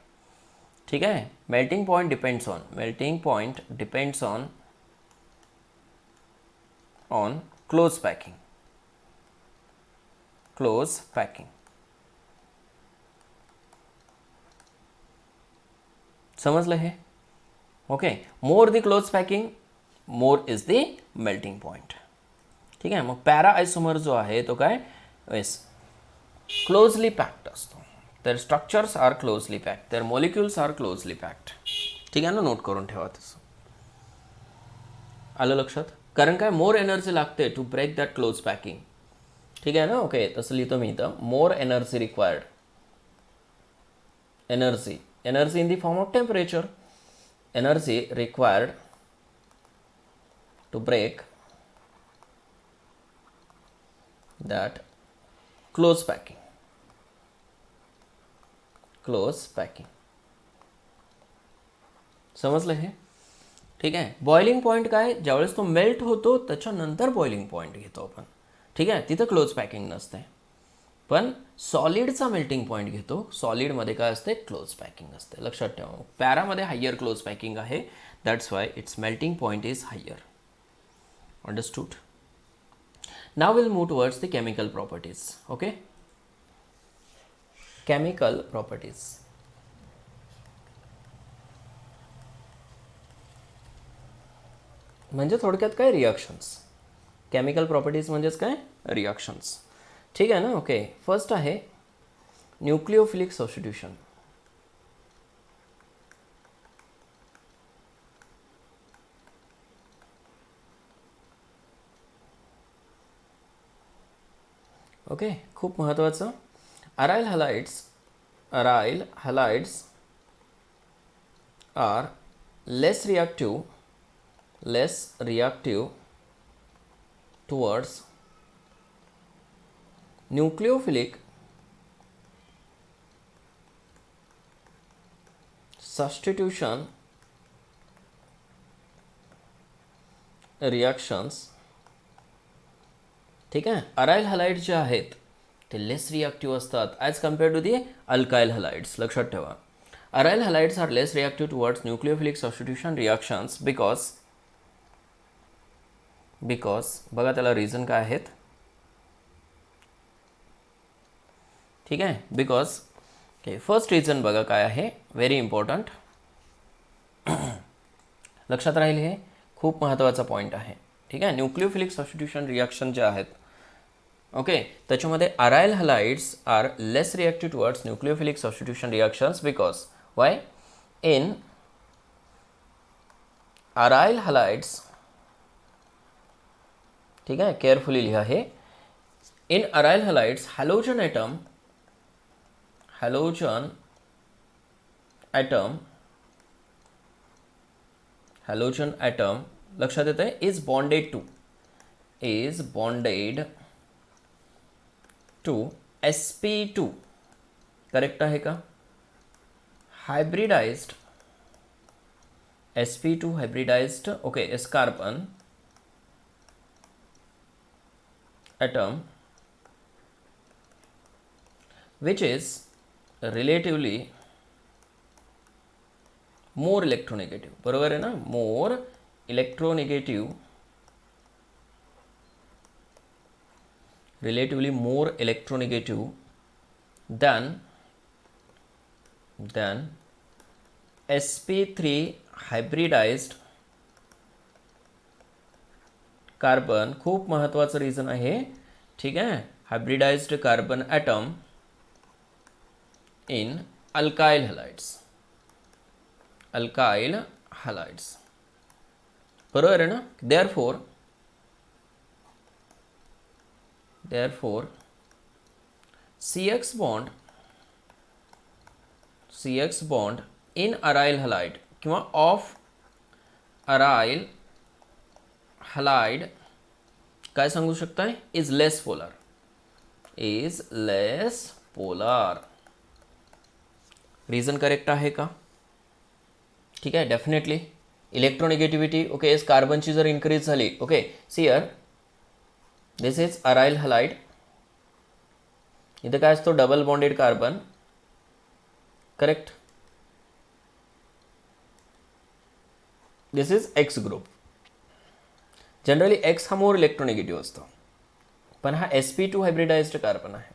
ठीक आहे. Melting point depends on close packing. समजलं हे? Okay, more the close packing more is the melting point. ठीक आहे. मग पॅरा आयसोमर जो आहे तो काय? येस क्लोजली पॅक्ड असतो. तर स्ट्रक्चर्स आर क्लोजली पॅक्ड, तर मॉलिक्युल्स आर क्लोजली पॅक्ड. ठीक आहे ना. नोट करून ठेवा तसं. आलं लक्षात? कारण काय? मोर एनर्जी लागते to break that close packing. ठीक आहे ना. ओके, तसं लिहितो मी इथं. More energy required. Energy in the form of temperature. Energy required to break that close packing. समजलं हे? ठीक आहे. बॉइलिंग पॉईंट काय? ज्यावेळेस तो मेल्ट होतो त्याच्यानंतर बॉइलिंग पॉईंट घेतो आपण. ठीक आहे. तिथं क्लोज पॅकिंग नसते. पण सॉलिडचा मेल्टिंग पॉईंट घेतो. सॉलिडमध्ये काय असते? क्लोज पॅकिंग असते. लक्षात ठेवा. पॅरामध्ये हायर क्लोज पॅकिंग आहे, that's why its melting point is higher. Understood. Now will move towards the chemical properties. Okay, chemical properties. म्हणजे थोडक्यात काय? रिॲक्शन्स. केमिकल प्रॉपर्टीज म्हणजेच काय? रिॲक्शन्स. ठीक आहे ना. ओके, फर्स्ट आहे न्यूक्लिओफिलिक सबस्टिट्यूशन. ओके, खूप महत्त्वाचं. Aryl halides are less reactive towards nucleophilic substitution reactions. ठीक आहे. अराइल हॅलाइड जे आहेत ते लेस रिॲक्टिव्ह असतात as compared to the alkyl halides. लक्षात ठेवा. Aryl halides are less reactive towards nucleophilic substitution reactions because बघा त्याला रिझन काय आहेत. ठीक आहे. बिकॉज फर्स्ट रिझन बघा काय आहे, व्हेरी इम्पॉर्टंट. लक्षात राहील, हे खूप महत्त्वाचा पॉईंट आहे. ठीक आहे. न्यूक्लिओफिलिक सबस्टिट्यूशन रिॲक्शन जे आहेत, ओके, त्याच्यामध्ये aryl halides are less reactive towards nucleophilic substitution reactions because why? In aryl halides, ठीक आहे, केअरफुली लिहा हे. In aryl halides halogen atom लक्षात येत आहे, is bonded to sp2. Correct आहे का? Hybridised sp2 hybridised, okay, S carbon atom which is relatively more electronegative. बरोबर आहे ना? more electronegative, relatively more electronegative than sp3 hybridized carbon. खूप महत्त्वाचं रिझन आहे. ठीक आहे. Hybridized carbon atom in alkyl halides. बरोबर आहे ना? therefore CX bond in aryl halide किंवा ऑफ अराइल हॅलाइड काय सांगू शकताय? Is less polar. Reason correct आहे का? ठीक आहे. डेफिनेटली इलेक्ट्रोनिगेटिव्हिटी, ओके, इस कार्बनची जर इन्क्रीज झाली, okay, see here this is aryl halide. इथे काय असतो? Double bonded carbon. Correct. This is x group. Generally x हा मोर इलेक्ट्रोनिगेटिव्ह असतो, पण हा sp2 हायब्रिडाइज्ड कार्बन आहे.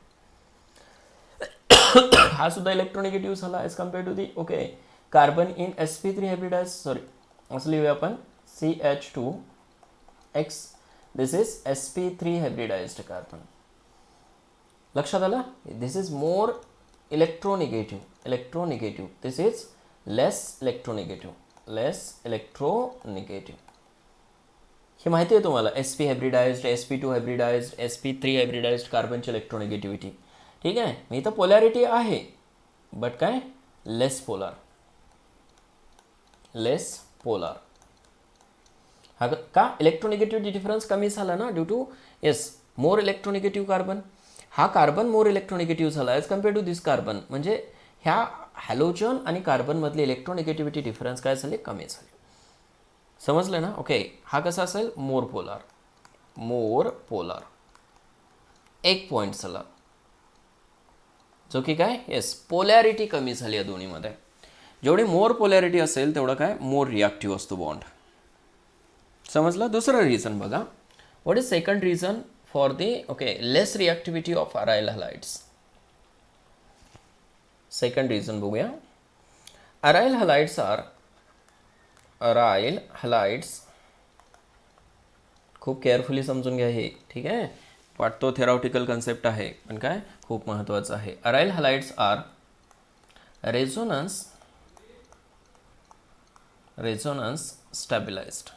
हा सुद्धा इलेक्ट्रोनिगेटिव्ह झाला as compare to the, okay, carbon in sp3 hybridize, sorry, असं लिहूया आपण CH2X. This is sp3 hybridized carbon. लक्षात आलं? This is more electronegative. This is less electronegative. हे माहिती आहे तुम्हाला? sp hybridized, sp2 hybridized, sp3 hybridized कार्बनची इलेक्ट्रोनिगेटिव्हिटी. ठीक आहे. मी इथं पोलॅरिटी आहे, बट काय? Less polar. हा का? इलेक्ट्रोनिगेटिव्हिटी डिफरन्स कमी झाला ना, due to more electronegative carbon. हा कार्बन मोर इलेक्ट्रोनिगेटिव्ह झाला as compare to this carbon. म्हणजे ह्या हॅलोजन आणि कार्बनमधली इलेक्ट्रोनिगेटिव्हिटी डिफरन्स काय झाले? कमी झाले. समजलं ना? ओके. हा कसा असेल? मोर पोलार. एक पॉईंट झाला. जो की काय, येस, पोलॅरिटी कमी झाली या दोन्हीमध्ये. जेवढी मोर पोलॅरिटी असेल तेवढं काय मोर रिॲक्टिव्ह असतो बॉन्ड. समजलं. दुसरं रिझन बघा, what is second reason for the less reactivity of aryl halides. Second reason बघूया. अरायल हलाइड्स खूप केअरफुली समजून घ्या हे, ठीक आहे. वाटतो थेरॉटिकल कन्सेप्ट आहे पण काय खूप महत्त्वाचं आहे. अरायल हलाइड्स आर रेझोनन्स स्टॅबिलाइज्ड,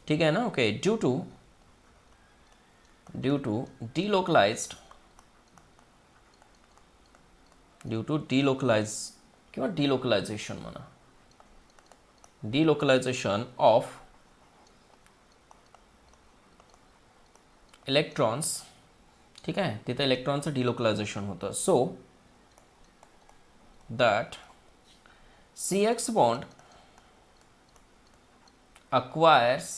ठीक आहे ना. ओके, ड्यू टू डिलोकलायझेशन म्हणा, डिलोकलायझेशन ऑफ इलेक्ट्रॉन्स, ठीक आहे. तिथे इलेक्ट्रॉनचं डिलोकलायझेशन होतं. So that CX bond acquires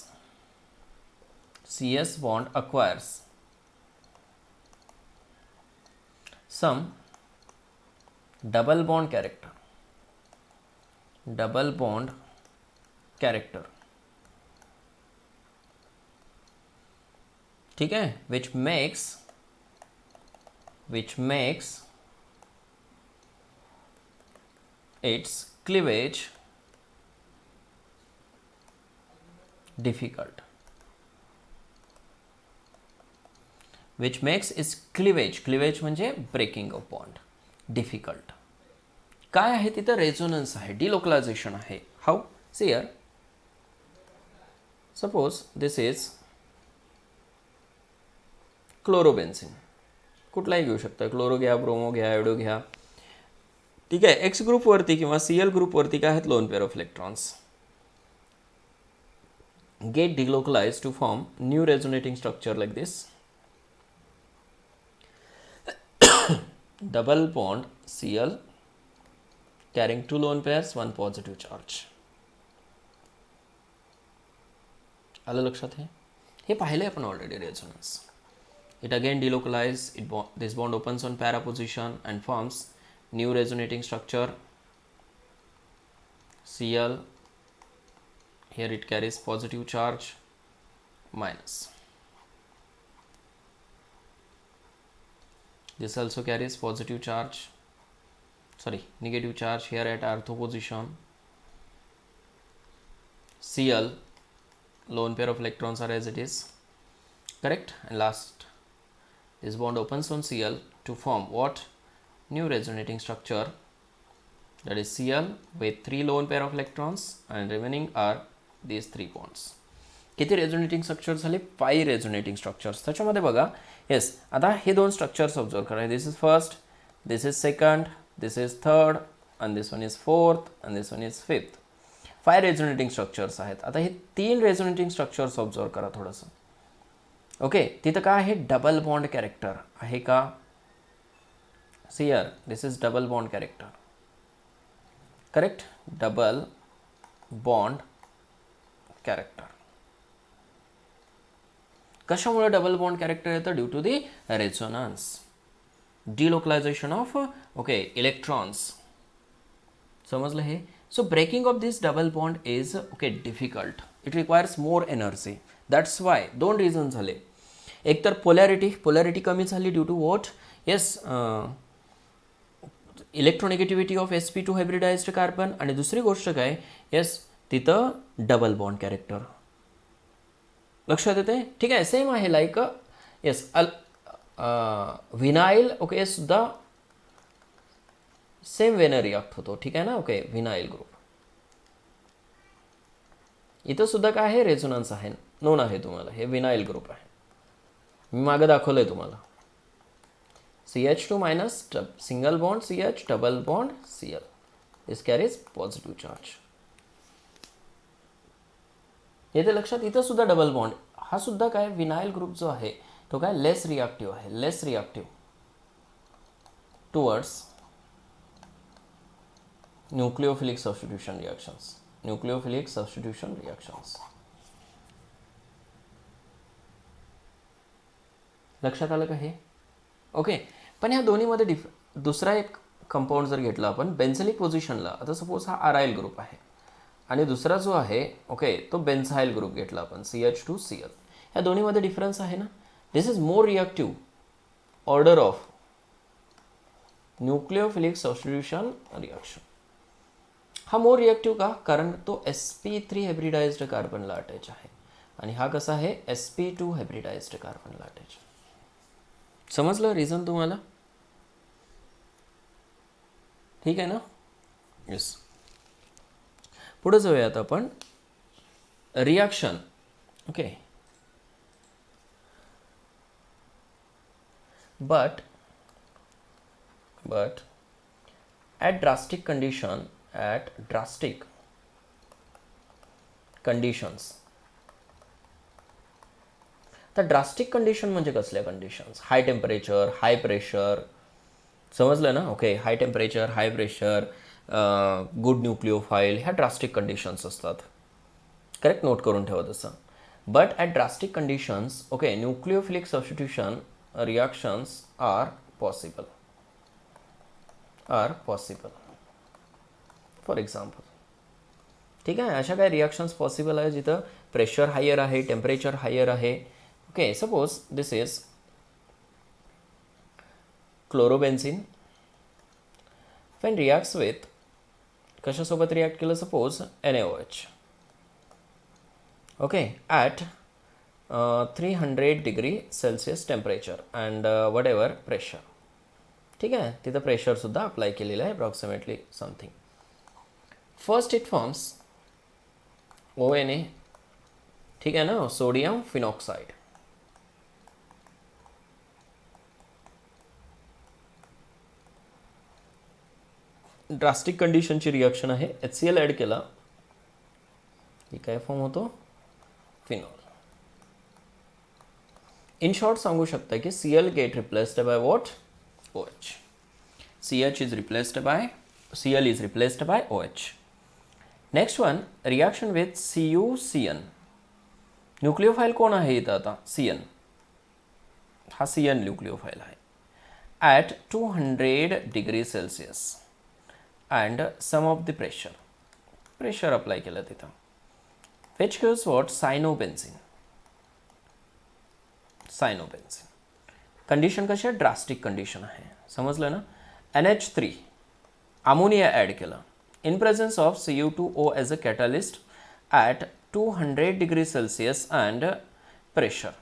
some double bond character, ठीक है, which makes its cleavage difficult, cleavage म्हणजे ब्रेकिंग ऑफ बॉन्ड, डिफिकल्ट. काय आहे तिथं, रेझोनन्स आहे, डिलोकलायझेशन आहे. How, see here, suppose this is chlorobenzene, कुठलाही घेऊ शकता, क्लोरो घ्या, ब्रोमो घ्या, आयोडो घ्या, ठीक आहे. एक्स ग्रुपवरती किंवा Cl ग्रुपवरती काय आहेत, lone pair of electrons get delocalized to form new resonating structure like this. Double bond Cl carrying two lone pairs, one positive charge. आलं लक्षात हे? हे पाहिले आपण already resonance. It again delocalized, this bond opens on para position and forms new resonating structure Cl. Here it carries positive charge minus. This also carries positive charge, negative charge here at ortho position. Cl, lone pair of electrons are as it is, correct. And last, this bond opens on Cl to form what? New resonating structure, that is Cl with 3 lone pair of electrons and remaining are these 3 bonds. किती resonating structures झाले? 5 resonating structures. त्याच्यामध्ये बघा, yes, आता हे 2 structures observe करा. This is first, this is second, this is third, and this one is fourth, and this one is fifth. 5 resonating structures आहेत. आता हे 3 रेझोनेटिंग स्ट्रक्चर्स ऑब्झर्व करा थोडंसं. ओके, तिथं काय आहे? डबल बॉन्ड कॅरेक्टर आहे का? See here, this is double bond character, correct. Double bond character. कशामुळे डबल बॉन्ड कॅरेक्टर येतं? Due to the resonance, delocalization of electrons. समजलं हे? So breaking of this double bond is difficult. It requires more energy. That's why 2 reason झाले. एक तर पोलॅरिटी कमी झाली due to what? Yes, electronegativity of sp2 hybridized carbon. आणि दुसरी गोष्ट काय? येस, तिथं डबल बॉन्ड कॅरेक्टर. लक्षात येते? ठीक आहे. सेम आहे लाईक येस व्हिनाइल. ओके, सुद्धा सेम वेनं रिॲक्ट होतो, ठीक आहे ना. Okay, vinyl group. इथं सुद्धा काय आहे? रेझोनन्स आहे, नोन आहे तुम्हाला. हे व्हिनाइल ग्रुप आहे, मी मागं दाखवलंय तुम्हाला. CH2 minus single bond CH, double bond Cl. This carries positive charge. येते लक्षात? इथं सुद्धा डबल बॉन्ड. हा सुद्धा काय? विनाइल ग्रुप जो आहे तो काय लेस रिॲक्टिव्ह आहे, less reactive towards nucleophilic substitution reactions. Nucleophilic substitution reactions. लक्षात आलं का हे? ओके. पण ह्या दोन्हीमध्ये दुसरा एक कंपाऊंड जर घेतला आपण बेन्झिलिक पोझिशनला, आता सपोज हा आरायल ग्रुप आहे आणि दुसरा जो आहे ओके तो बेन्झाईल ग्रुप घेतला आपण CH2Cl. ह्या दोन्हीमध्ये डिफरन्स आहे ना. This is more reactive order of nucleophilic substitution reaction. हा मोर रिॲक्टिव्ह का? कारण तो sp3 हायब्रिडाइज्ड कार्बनला अटॅच आहे आणि हा कसा आहे sp2 हायब्रिडाइज्ड कार्बनला अटॅच. समजलं रिझन तुम्हाला? ठीक आहे ना. येस. पुढे जाऊयात आपण reaction. Okay. But at drastic conditions. तर ड्रास्टिक कंडिशन म्हणजे कसल्या conditions? High temperature, high pressure. समजलं ना. Okay. High temperature, high pressure, good nucleophile, ह्या ड्रास्टिक कंडिशन्स असतात. करेक्ट, नोट करून ठेवा तसं. But at drastic conditions okay nucleophilic substitution reactions are possible. For example, ठीक आहे, अशा काही रिॲक्शन्स पॉसिबल आहे जिथं प्रेशर हायर आहे, टेम्परेचर हायर आहे. Okay. Suppose this is chlorobenzene when reacts with कशासोबत रिॲक्ट केलं? Suppose NaOH. Okay. At 300 degree celsius temperature and whatever pressure. ठीक आहे, तिथं प्रेशरसुद्धा अप्लाय केलेलं आहे approximately something. First it forms ONA. ठीक आहे ना, सोडियम फिनॉक्साइड. ड्रास्टिक कंडिशनची रिॲक्शन आहे. HCl ॲड केला की काय फॉर्म होतो? फिनॉल. इन शॉर्ट सांगू शकता की Cl get replaced by what? OH. Cl is replaced by OH. Next one reaction with CuCN. Nucleophile कोण आहे इथं आता? CN. हा CN न्यूक्लिओफाईल आहे. At 200 degree celsius and some of the pressure apply केलं तिथं. Which gives what? Cyanobenzene. Condition कशी आहे? ड्रास्टिक कंडिशन आहे. समजलं ना. NH3 अमोनिया ॲड केलं in presence of Cu2O as a catalyst at 200 degree Celsius and pressure,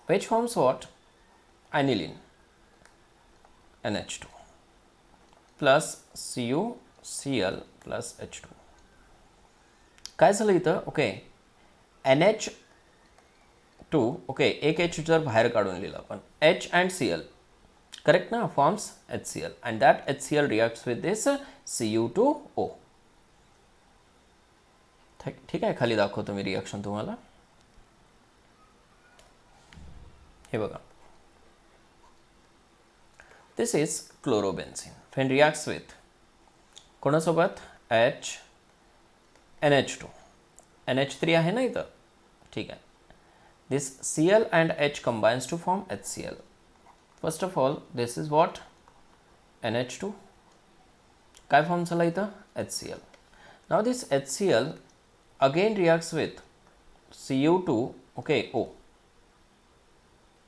which forms what? Aniline NH2 plus CuCl plus H2. काय झालं इथं? Okay, NH2 okay एक H जर बाहेर काढून लिहिलं आपण, H and Cl करेक्ट ना, forms HCl and that HCl reacts with this Cu2O. ठीक आहे, खाली दाखवतो मी रिॲक्शन तुम्हाला. हे बघा, दिस is chlorobenzene when reacts with कोणासोबत? NH2. NH3 आहे ना इथं. ठीक आहे. दिस Cl and H combines to form HCl. First of all, this is what? NH2. काय फॉर्म झाला इथं? HCl. Now this HCl again reacts with Cu2 okay O.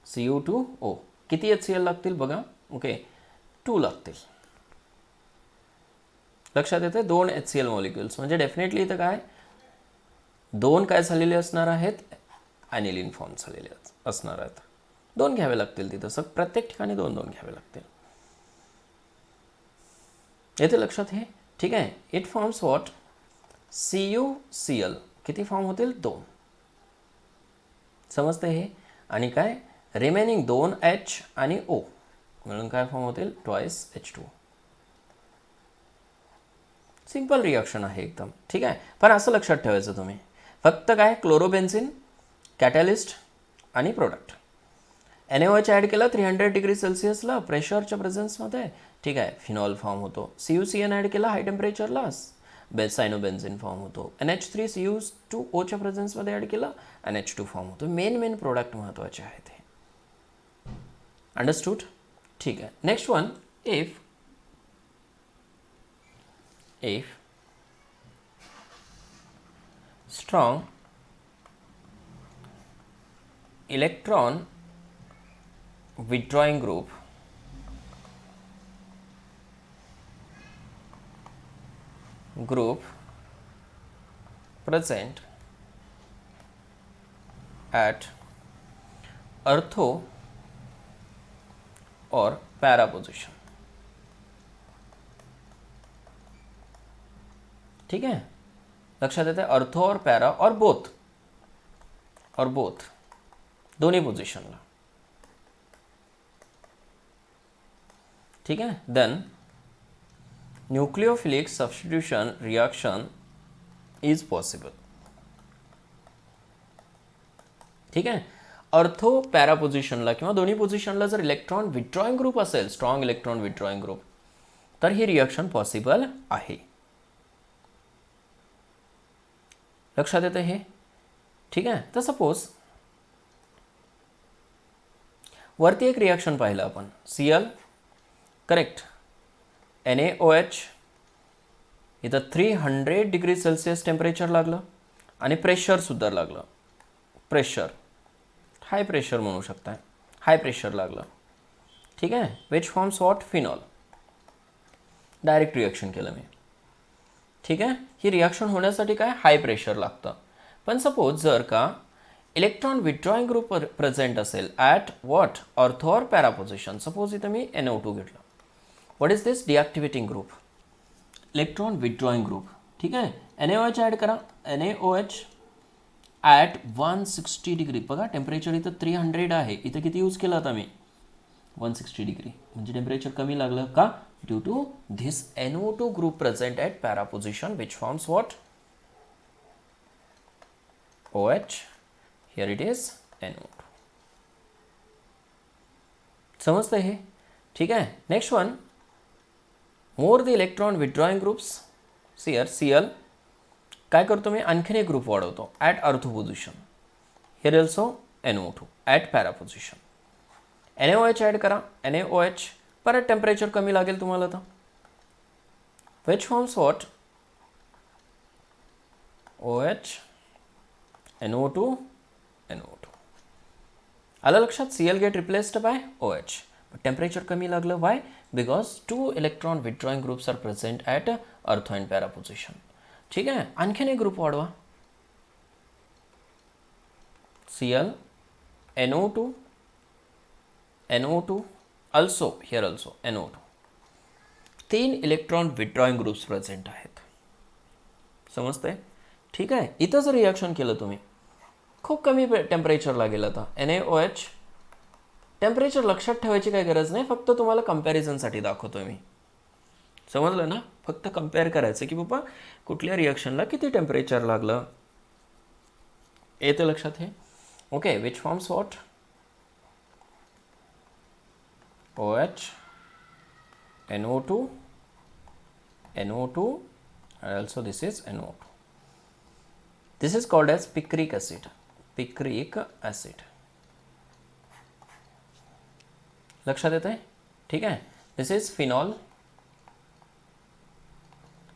Cu2O. किती HCl लागतील बघा? ओके 2 लागतील. लक्षात येते? 2 HCl मॉलिक्युल्स म्हणजे डेफिनेटली इथं काय 2 काय झालेले असणार आहेत? ॲनिलीन फॉर्म झालेले असणार आहेत. 2 घ्यावे लागतील तिथं. प्रत्येक ठिकाणी 2 घ्यावे लागतील. येथे लक्षात हे. ठीक आहे. It forms what? CuCl. किती फॉर्म होतील? 2. समजते हे? आणि काय रिमेनिंग 2 H आणि O मिळून काय फॉर्म होतील? 2 H2. सिंपल रिॲक्शन आहे एकदम. ठीक आहे. पण असं लक्षात ठेवायचं तुम्ही, फक्त काय क्लोरोबेन्झिन कॅटॅलिस्ट आणि प्रोडक्ट. NaOH ॲड केला 300 डिग्री सेल्सिअसला प्रेशरच्या प्रेझेन्समध्ये. ठीक आहे, फिनॉल फॉर्म होतो. CuCN ॲड केला हाय टेम्परेचरला सायनोबेन्झिन फॉर्म होतो. NH3CU2O च्या प्रेझेन्समध्ये ॲड केलं NH2 फॉर्म होतो. मेन प्रोडक्ट महत्त्वाचे आहेत हे. अंडरस्टूड? ठीक आहे. Next one, if strong electron withdrawing group present at ortho or para position. ठीक है, लक्षात येते, अर्थो और पॅरा और बोथ दोन्ही पोझिशनला. ठीक है. Then nucleophilic substitution reaction is possible. ठीक आहे. अर्थो पॅरा पोझिशनला किंवा दोन्ही पोझिशनला जर इलेक्ट्रॉन विथड्रॉइंग ग्रुप असेल, स्ट्रॉंग इलेक्ट्रॉन विथड्रॉइंग ग्रुप, तर ही रिएक्शन पॉसिबल आहे. लक्षात येते हे. ठीक आहे. तर सपोज वरती एक रिएक्शन पाहिलं आपण, Cl करेक्ट, NaOH, इथं 300 डिग्री सेल्सिअस टेम्परेचर लागलं आणि प्रेशरसुद्धा लागलं. प्रेशर हाय प्रेशर म्हणू शकता, हाय प्रेशर लागलं. ठीक आहे. Which forms what? Phenol. Direct reaction केलं मी. ठीक आहे. ही रिएक्शन होण्यासाठी काय? हाय प्रेशर लागतं. पण सपोज जर का इलेक्ट्रॉन विथड्रॉइंग ग्रुप प्रेझेंट असेल ॲट व्हॉट? ऑर्थो और पॅरा पोझिशन. सपोज इथं मी NO2 घेतलं. What is this? Deactivating group, electron withdrawing group. ठीक आहे. NaOH ॲड करा. NaOH at 160 degree. बघा टेम्परेचर इथं 300 आहे, इथं किती यूज केलं आता मी? 160 डिग्री. म्हणजे टेम्परेचर कमी लागलं का? Due to this NO2 group present at para position which forms what? OH. Here it is NO2. समजतं हे? ठीक आहे. Next one, more the electron withdrawing groups. Here Cl काय करतो मी? आणखीन एक ग्रुप वाढवतो at ortho position. Here also NO2 at para position. NaOH add करा. NaOH परत टेम्परेचर कमी लागेल तुम्हाला तर. Which forms what? OH, NO2, NO2. आलं लक्षात? Cl get replaced by OH. Temperature कमी लागलं. Why? Because 2 electron withdrawing groups are present at ortho and para position. ठीक आहे. आणखीन एक ग्रुप वाढवा. Cl, NO2, NO2, also here also NO2. 3 electron withdrawing groups present आहेत. समजतंय? ठीक आहे. इथं जर रिॲक्शन केलं तुम्ही, खूप कमी टेम्परेचर लागेल. आता NaOH टेम्परेचर लक्षात ठेवायची काही गरज नाही, फक्त तुम्हाला कम्पॅरिझनसाठी दाखवतोय मी. समजलं ना? फक्त कम्पेअर करायचं की बाबा कुठल्या रिॲक्शनला किती टेम्परेचर लागलं. येतं लक्षात हे? Okay. Which forms what? OH, NO2, NO2, and also this is NO2. This is called as picric acid. Picric acid. लक्षात येत आहे? ठीक आहे. This is phenol,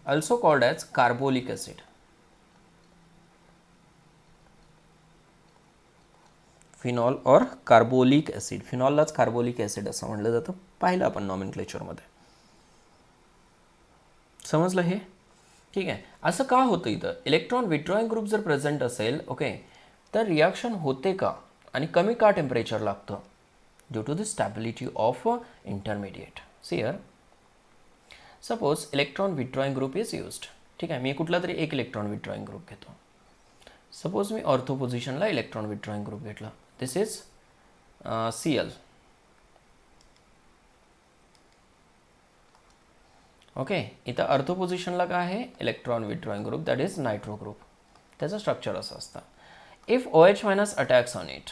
also called as carbolic acid. Phenol और कार्बोलिक ॲसिड. फिनॉललाच कार्बोलिक ॲसिड असं म्हणलं जातं, पाहिलं आपण नॉमेनक्लेचरमध्ये. समजलं हे? ठीक आहे. असं का होतं? इथं इलेक्ट्रॉन विथड्रॉइंग ग्रुप जर प्रेझेंट असेल, ओके, तर रिॲक्शन होते का आणि कमी का टेम्परेचर लागतं? Due to the stability of intermediate. Here suppose electron withdrawing group is used. ठीक आहे. मी कुठला तरी एक इलेक्ट्रॉन विथड्रॉइंग ग्रुप घेतो. सपोज मी ऑर्थो पोझिशनला इलेक्ट्रॉन विथड्रॉइंग ग्रुप घेतला. This is Cl. ओके. इथं अर्थो पोझिशनला काय आहे? Electron withdrawing group, that is nitro group. त्याचं स्ट्रक्चर असं असतं. If OH minus attacks on it,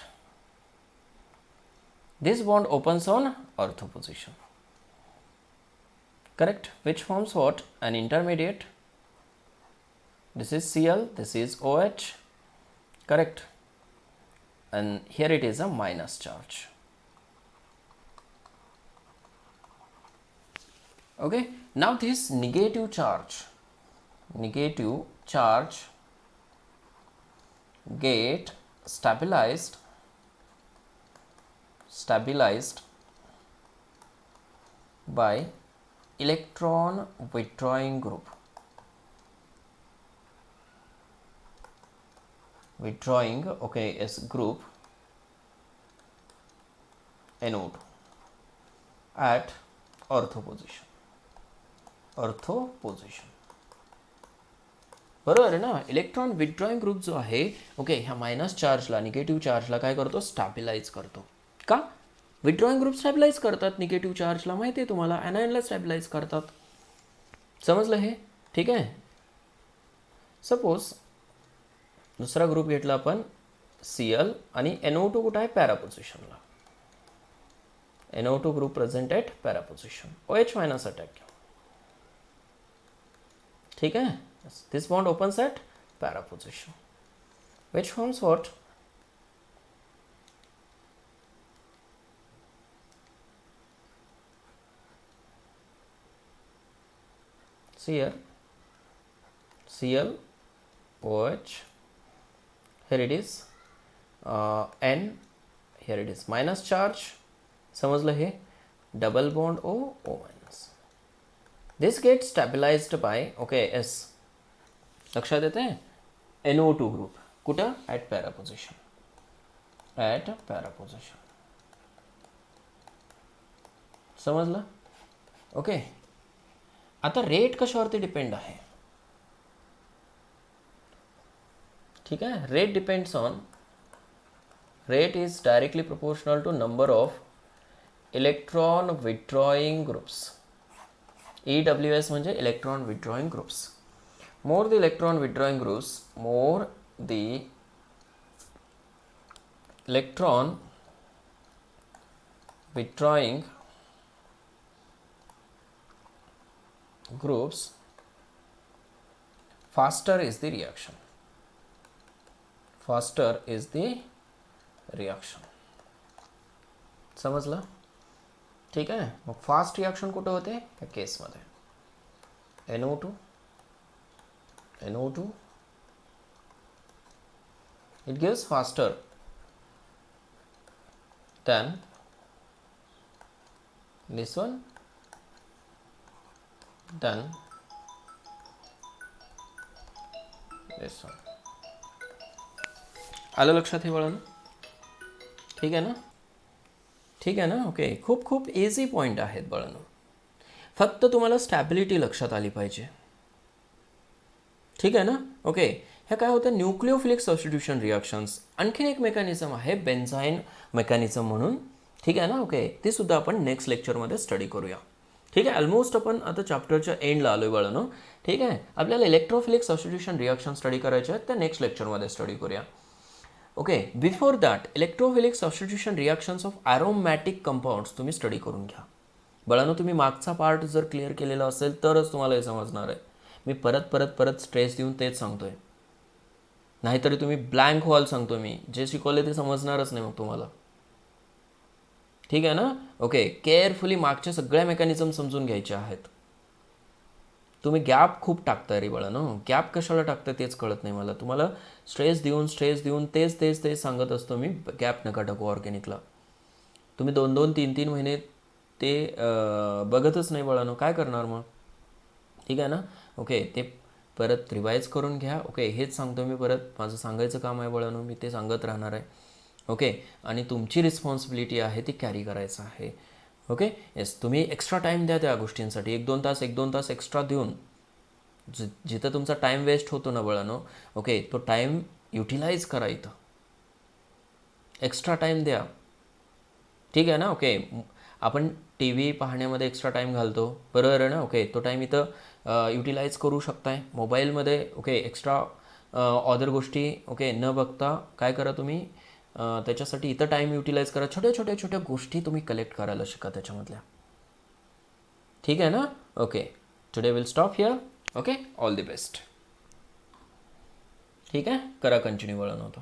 this bond opens on ortho position. Correct. Which forms what? An intermediate This is Cl, this is OH, correct, and here it is a minus charge. Okay, now this negative charge get stabilized by electron withdrawing group. Okay, is group NO2 at ortho position. बरोबर आहे ना. Electron withdrawing group जो आहे, okay, ह्या minus चार्जला, negative चार्जला काय करतो, स्टॅबिलाइज करतो. का? विथड्रॉइंग ग्रुप स्टॅबिलाइज करतात निगेटिव्ह चार्जला, माहिती आहे तुम्हाला, एनायनला स्टॅबिलाइज करतात. समजलं हे? ठीक आहे. सपोज दुसरा ग्रुप घेतला आपण Cl आणि NO2 कुठं आहे, पॅरा पोझिशनला. NO2 group present at para position, OH minus attack. ठीक आहे. This bond opens at para position, which forms what? See here, Cl, OH, here it is N, here it is minus charge. समजलं हे? Double bond O minus. This gets stabilized by, okay, S. लक्षात येते? NO2 group कुठं, at para position. समजलं? Okay. आता rate कशावरती depend आहे? ठीक आहे. Rate is directly proportional to number of electron withdrawing groups. EWS म्हणजे electron withdrawing groups. More the electron withdrawing groups, more the electron withdrawing groups, faster is the reaction. समजलं? ठीक आहे. मग फास्ट रिॲक्शन कुठं होते, या केसमध्ये NO2, it gives faster than this one, than this one. आलं लक्षात हे बाळांनो? ठीक आहे ना. ओके. खूप इझी पॉईंट आहेत बाळांनो. फक्त तुम्हाला स्टॅबिलिटी लक्षात आली पाहिजे. ठीक आहे ना. ओके. ह्या काय होतं, न्यूक्लिओफिलिक सबस्टिट्यूशन रिॲक्शन्स. आणखीन एक मेकॅनिझम आहे बेन्झाईन मेकॅनिझम म्हणून. ठीक आहे ना. ओके. ती सुद्धा आपण नेक्स्ट लेक्चरमध्ये स्टडी करूया. ठीक आहे. ऑलमोस्ट आपण आता चॅप्टरच्या एंडला आलोय बाळांनो. ठीक आहे. आपल्याला इलेक्ट्रोफिलिक सबस्टिट्यूशन रिॲक्शन स्टडी करायचे आहेत, त्या नेक्स्ट लेक्चरमध्ये स्टडी करूया. Okay. Before that electrophilic substitution reactions of aromatic compounds तुम्ही स्टडी करून घ्या बाळांनो. तुम्ही मागचा पार्ट जर क्लिअर केलेला असेल तरच तुम्हाला हे समजणार आहे. मी परत स्ट्रेस देऊन तेच सांगतोय, नाहीतरी तुम्ही ब्लँक व्हाल सांगतो मी. जे शिकवले ते समजणारच नाही मग तुम्हाला. ठीक आहे ना. ओके. केअरफुली मागच्या सगळ्या मेकॅनिझम समजून घ्यायच्या आहेत. तुम्ही गॅप खूप टाकताय रे बाळांनो. गॅप कशाला टाकताय तेच कळत नाही मला. तुम्हाला स्ट्रेस देऊन तेच सांगत असतो मी, गॅप नका टाकू ऑर्गॅनिकला. तुम्ही 2-2, 3-3 महिने ते बघतच नाही बाळांनो. काय करणार मग? ठीक आहे ना. ओके. ते परत रिवाईज करून घ्या. ओके. हेच सांगतो मी परत, माझं सांगायचं काम आहे बाळांनो, मी ते सांगत राहणार आहे. ओके. आणि तुमची रिस्पॉन्सिबिलिटी आहे ती कॅरी करायचं आहे. ओके. येस. तुम्ही एक्स्ट्रा टाईम द्या त्या गोष्टींसाठी. 1-2 तास एक्स्ट्रा देऊन, जिथं तुमचा टाईम वेस्ट होतो ना बाळांनो, ओके, तो टाईम युटिलाइज करा. इथं एक्स्ट्रा टाईम द्या. ठीक आहे ना. ओके. आपण TV पाहण्यामध्ये एक्स्ट्रा टाईम घालतो, बरोबर आहे ना. ओके. तो टाईम इथं युटिलाइज करू शकताय मोबाईलमध्ये. ओके. एक्स्ट्रा अदर गोष्टी ओके न बघता काय करा तुम्ही, त्याच्यासाठी इथं टाईम युटिलाइज करा. छोट्या गोष्टी तुम्ही कलेक्ट करायला शिका त्याच्यामधल्या. ठीक आहे ना. Okay. Today will stop here. Okay. All the best. ठीक आहे, करा कंटिन्यू वळण होतं.